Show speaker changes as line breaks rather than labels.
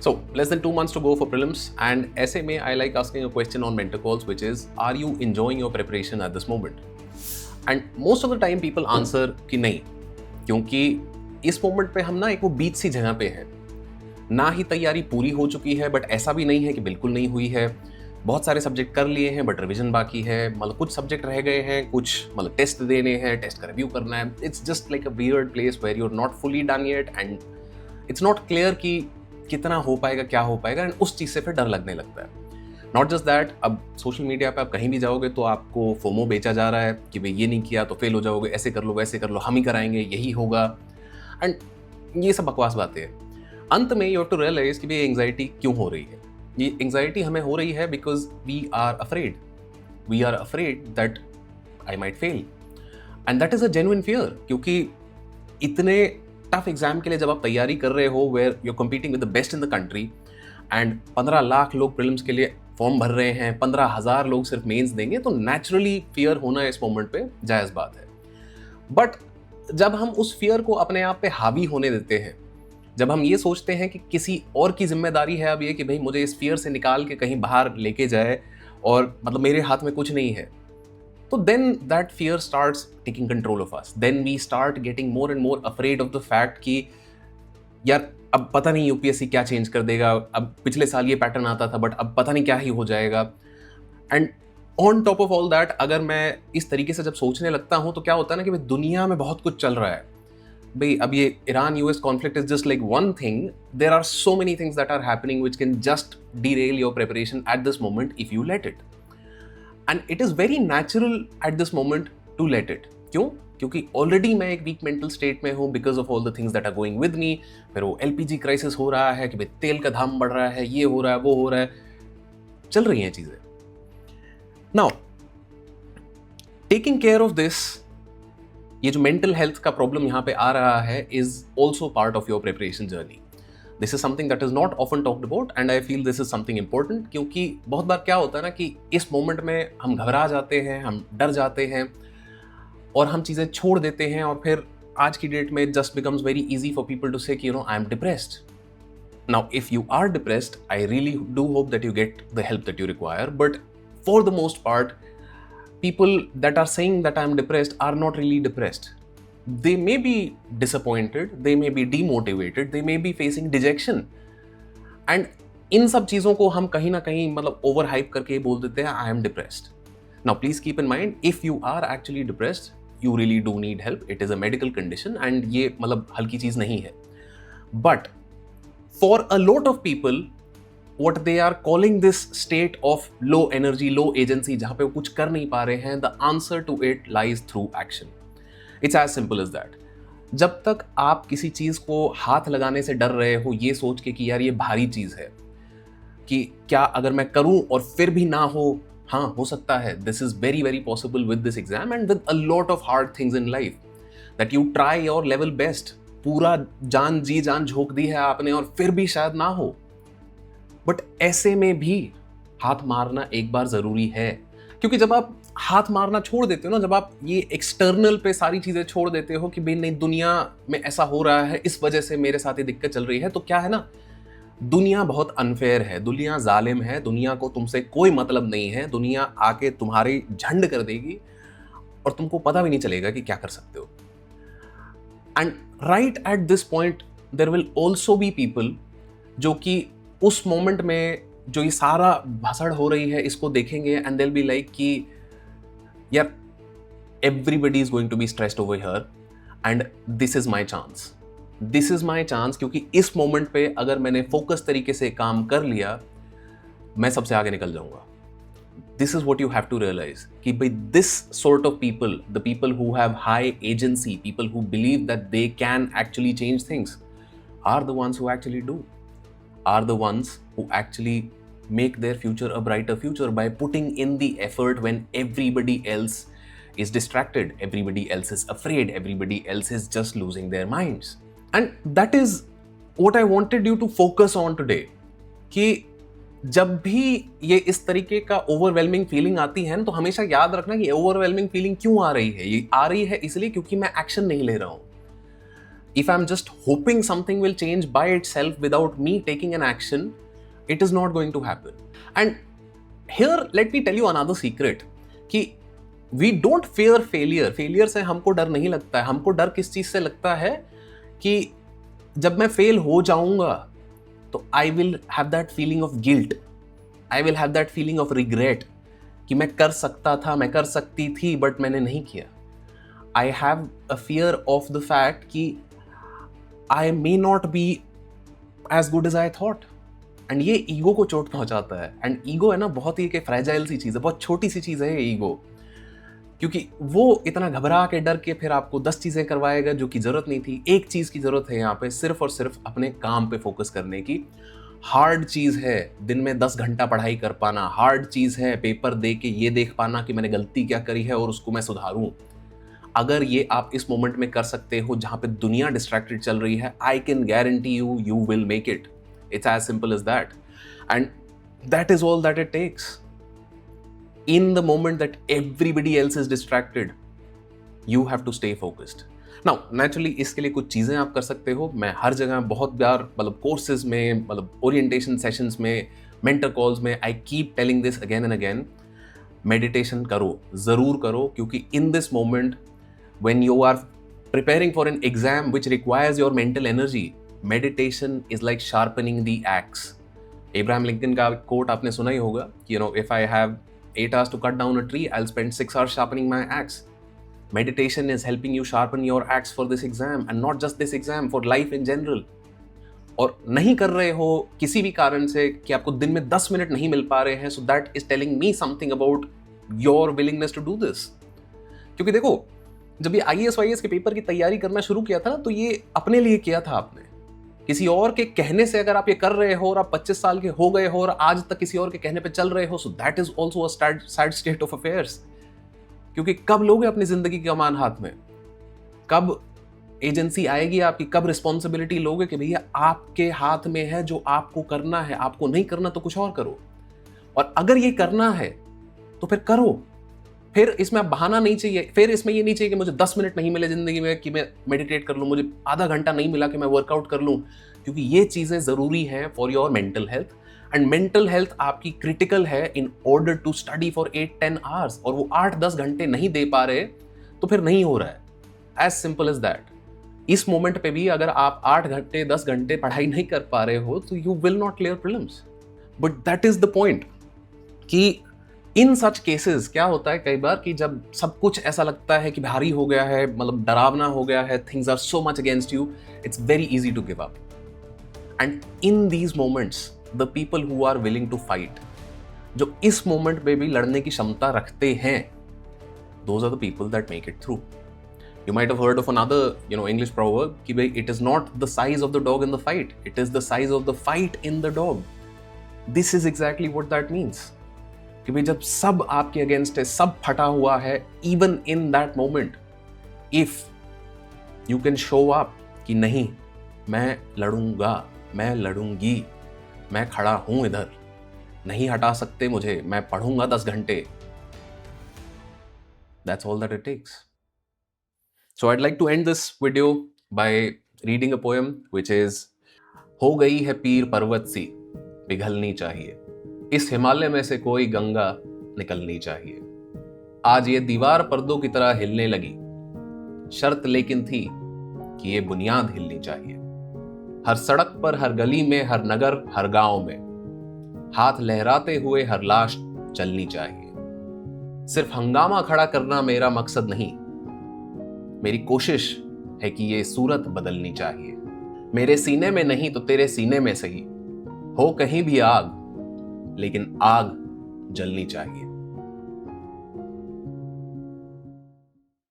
So, less than 2 months to go for prelims, and ऐसे में I like asking a question on mentor calls, which is, are you enjoying your preparation at this moment? And most of the time people answer कि नहीं, क्योंकि इस moment पे हम ना एक वो बीच सी जगह पे हैं, ना ही तैयारी पूरी हो चुकी है बट ऐसा भी नहीं है कि बिल्कुल नहीं हुई है। बहुत सारे सब्जेक्ट कर लिए हैं बट रिवीजन बाकी है, मतलब कुछ सब्जेक्ट रह गए हैं, कुछ मतलब टेस्ट देने हैं, टेस्ट का रिव्यू करना है। It's just like a weird place where you are not fully done yet and it's not clear कि कितना हो पाएगा, क्या हो पाएगा, एंड उस चीज़ से फिर डर लगने लगता है। नॉट जस्ट दैट, अब सोशल मीडिया पे आप कहीं भी जाओगे तो आपको फोमो बेचा जा रहा है कि भाई ये नहीं किया तो फेल हो जाओगे, ऐसे कर लो वैसे कर लो, हम ही कराएंगे, यही होगा, एंड ये सब बकवास बातें हैं। अंत में यू हैव टू रियलाइज कि भाई एंग्जाइटी क्यों हो रही है। ये एंग्जाइटी हमें हो रही है because we are afraid that I might fail, and that is a genuine fear. क्योंकि इतने टफ एग्जाम के लिए जब आप तैयारी कर रहे हो, where you are competing with the best in the country, and 15 lakh लोग प्रीलिम्स के लिए फॉर्म भर रहे हैं, 15,000 लोग सिर्फ मेंस देंगे, तो नेचुरली फियर होना इस मोमेंट पे जायज़ बात है। बट जब हम उस फियर को अपने आप पे हावी होने देते हैं, जब हम ये सोचते हैं कि किसी और की जिम्मेदारी है अब ये कि भाई मुझे इस फियर से निकाल के कहीं बाहर लेके जाए और मतलब मेरे हाथ में कुछ नहीं है, तो then that fear starts taking control of us. Then we start getting more and more afraid of the fact कि यार अब पता नहीं यूपीएससी क्या चेंज कर देगा, अब पिछले साल ये पैटर्न आता था बट अब पता नहीं क्या ही हो जाएगा। And on top of all that, अगर मैं इस तरीके से जब सोचने लगता हूँ तो क्या होता है ना कि भाई दुनिया में बहुत कुछ चल रहा है। भाई अब ये Iran US conflict is just like one thing, there are so many things that are happening which can just derail your preparation at this moment if you let it. And it is very natural at this moment to let it. क्यों? क्योंकि already मैं एक week mental state में हूँ because of all the things that are going with me. फिर वो LPG crisis हो रहा है कि भाई तेल का दाम बढ़ रहा है, ये हो रहा है, वो हो रहा है, चल रही हैं चीजें। Now taking care of this, ये जो मेंटल हेल्थ का प्रॉब्लम यहाँ पे आ रहा है, is also part of your preparation journey. This is something that is not often talked about and I feel this is something important. क्योंकि बहुत बार क्या होता है ना कि इस मोमेंट में हम घबरा जाते हैं, हम डर जाते हैं और हम चीज़ें छोड़ देते हैं, और फिर आज की डेट में just becomes very easy for people to say कि I am depressed. Now if you are depressed, I really do hope that you get the help that you require, but for the most part people that are saying that I am depressed are not really depressed. They may be disappointed, they may be demotivated, they may be facing dejection. And इन सब चीज़ों को हम कहीं ना कहीं मतलब over hype करके बोल देते हैं I am depressed. Now please keep in mind, if you are actually depressed, you really do need help. It is a medical condition and ये मतलब हल्की चीज़ नहीं है. But for a lot of people, what they are calling this state of low energy, low agency, जहाँ पे वो कुछ कर नहीं पा रहे हैं, the answer to it lies through action. It's as simple as that. जब तक आप किसी चीज़ को हाथ लगाने से डर रहे हो ये सोच के कि यार ये भारी चीज़ है, कि क्या अगर मैं करूं और फिर भी ना हो, हाँ हो सकता है, this is very very possible with this exam and with a lot of hard things in life, that you try your level best, पूरा जान जी जान झोंक दी है आपने और फिर भी शायद ना हो, बट ऐसे में भी हाथ मारना एक बार जरूरी है। क्योंकि जब आप हाथ मारना छोड़ देते हो ना, जब आप ये एक्सटर्नल पे सारी चीजें छोड़ देते हो कि भाई नहीं दुनिया में ऐसा हो रहा है, इस वजह से मेरे साथ ये दिक्कत चल रही है, तो क्या है ना, दुनिया बहुत अनफेयर है, दुनिया जालिम है, दुनिया को तुमसे कोई मतलब नहीं है, दुनिया आके तुम्हारी झंड कर देगी और तुमको पता भी नहीं चलेगा कि क्या कर सकते हो। And right at this point there will also be people जो कि उस मोमेंट में जो ये सारा भसड़ हो रही है इसको देखेंगे and they will be like कि यार everybody is going to be stressed over here and this is my chance, this is my chance. क्योंकि इस मोमेंट पे अगर मैंने फोकस तरीके से काम कर लिया, मैं सबसे आगे निकल जाऊंगा। This is what you have to realize कि भाई this sort of people, the people who have high agency, people who believe that they can actually change things, are the ones who actually do, are the ones who actually make their future a brighter future by putting in the effort when everybody else is distracted, everybody else is afraid, everybody else is just losing their minds. And that is what I wanted you to focus on today, कि जब भी ये इस तरीके का overwhelming feeling आती है ना, तो हमेशा याद रखना कि ओवरवेलमिंग फीलिंग क्यों आ रही है। ये आ रही है इसलिए क्योंकि मैं एक्शन नहीं ले रहा हूं। If I'm just hoping something will change by itself without me taking an action, it is not going to happen. And here let me tell you another secret कि we don't fear failure. Failure से हमको डर नहीं लगता है. हमको डर किस चीज से लगता है कि जब मैं फेल हो जाऊंगा तो I will have that feeling of guilt. I will have that feeling of regret कि मैं कर सकता था, मैं कर सकती थी, बट मैंने नहीं किया. I have a fear of the fact कि I may not be as good as I thought. And ये ईगो को चोट पहुंचाता है. एंड ईगो है ना, बहुत ही एक फ्रेजाइल सी चीज़ है, बहुत छोटी सी चीज़ है ये ईगो, क्योंकि वो इतना घबरा के डर के फिर आपको 10 चीज़ें करवाएगा जो कि ज़रूरत नहीं थी. एक चीज़ की ज़रूरत है यहाँ पे, सिर्फ और सिर्फ अपने काम पे फोकस करने की. हार्ड चीज़ है दिन में 10 घंटा पढ़ाई कर पाना. हार्ड चीज़ है पेपर दे के ये देख पाना कि मैंने गलती क्या करी है और उसको मैं सुधारूँ. अगर ये आप इस मोमेंट में कर सकते हो जहाँ पे दुनिया डिस्ट्रैक्टेड चल रही है, I can guarantee you will make it. It's as simple as that. And that is all that it takes. In the moment that everybody else is distracted, you have to stay focused. Now, naturally, इसके लिए कुछ चीज़ें आप कर सकते हो. मैं हर जगह बहुत बार मतलब कोर्सेज में, मतलब ओरिएंटेशन सेशंस में, मेंटर कॉल्स में, I keep telling this again and again. Meditation करो, ज़रूर करो, क्योंकि in this moment when you are preparing for an exam which requires your mental energy, meditation is like sharpening the axe. Abraham Lincoln का quote आपने सुना ही होगा कि if I have 8 hours to cut down a tree, I'll spend 6 hours sharpening my axe. Meditation is helping you sharpen your axe for this exam, and not just this exam, for life in general. और नहीं कर रहे हो किसी भी कारण से कि आपको दिन में 10 मिनट नहीं मिल पा रहे हैं, so that is telling me something about your willingness to do this. क्योंकि देखो, जब ये IAS वाईएएस के पेपर की तैयारी करना शुरू किया था ना, तो ये अपने लिए किया था आपने. किसी और के कहने से अगर आप ये कर रहे हो और आप 25 साल के हो गए हो और आज तक किसी और के कहने पे चल रहे हो, so that is also a sad state of affairs. क्योंकि कब लोगे अपनी जिंदगी की कमान हाथ में? कब एजेंसी आएगी आपकी? कब रिस्पॉन्सिबिलिटी लोगे कि भैया आपके हाथ में है जो आपको करना है, आपको नहीं करना तो कुछ और करो. और अगर ये करना है तो फिर करो. फिर इसमें बहाना नहीं चाहिए. फिर इसमें ये नहीं चाहिए कि मुझे 10 मिनट नहीं मिले जिंदगी में कि मैं मेडिटेट कर लूँ, मुझे आधा घंटा नहीं मिला कि मैं वर्कआउट कर लूँ, क्योंकि ये चीज़ें ज़रूरी हैं for your mental health. And mental health आपकी क्रिटिकल है in order to study for 8-10 hours. और वो 8-10 घंटे नहीं दे पा रहे तो फिर नहीं हो रहा है. As simple as that. इस मोमेंट पे भी अगर आप 8 घंटे 10 घंटे पढ़ाई नहीं कर पा रहे हो तो you will not clear prelims. But that is the point कि इन सच केसेस क्या होता है कई बार कि जब सब कुछ ऐसा लगता है कि भारी हो गया है, मतलब डरावना हो गया है, things are so much against you, it's very easy to give up. And in these moments the people who are willing to fight, जो इस मोमेंट पे भी लड़ने की क्षमता रखते हैं, those are the people that make it through. You might have heard of another, English proverb कि भाई it is not the size of the dog in the fight, it is the size of the fight in the dog. This is exactly what that means. कि भाई जब सब आपके against है, सब फटा हुआ है, even in that moment, if you can show up कि नहीं, मैं लड़ूंगा, मैं लड़ूंगी, मैं खड़ा हूं इधर, नहीं हटा सकते मुझे, मैं पढ़ूंगा 10 घंटे. That's all that it takes. So I'd like to end this video by reading a poem which is हो गई है पीर पर्वत सी पिघलनी चाहिए, इस हिमालय में से कोई गंगा निकलनी चाहिए. आज ये दीवार पर्दों की तरह हिलने लगी, शर्त लेकिन थी कि ये बुनियाद हिलनी चाहिए. हर सड़क पर, हर गली में, हर नगर, हर गांव में हाथ लहराते हुए हर लाश चलनी चाहिए. सिर्फ हंगामा खड़ा करना मेरा मकसद नहीं, मेरी कोशिश है कि ये सूरत बदलनी चाहिए. मेरे सीने में नहीं तो तेरे सीने में सही, हो कहीं भी आग लेकिन आग जलनी चाहिए.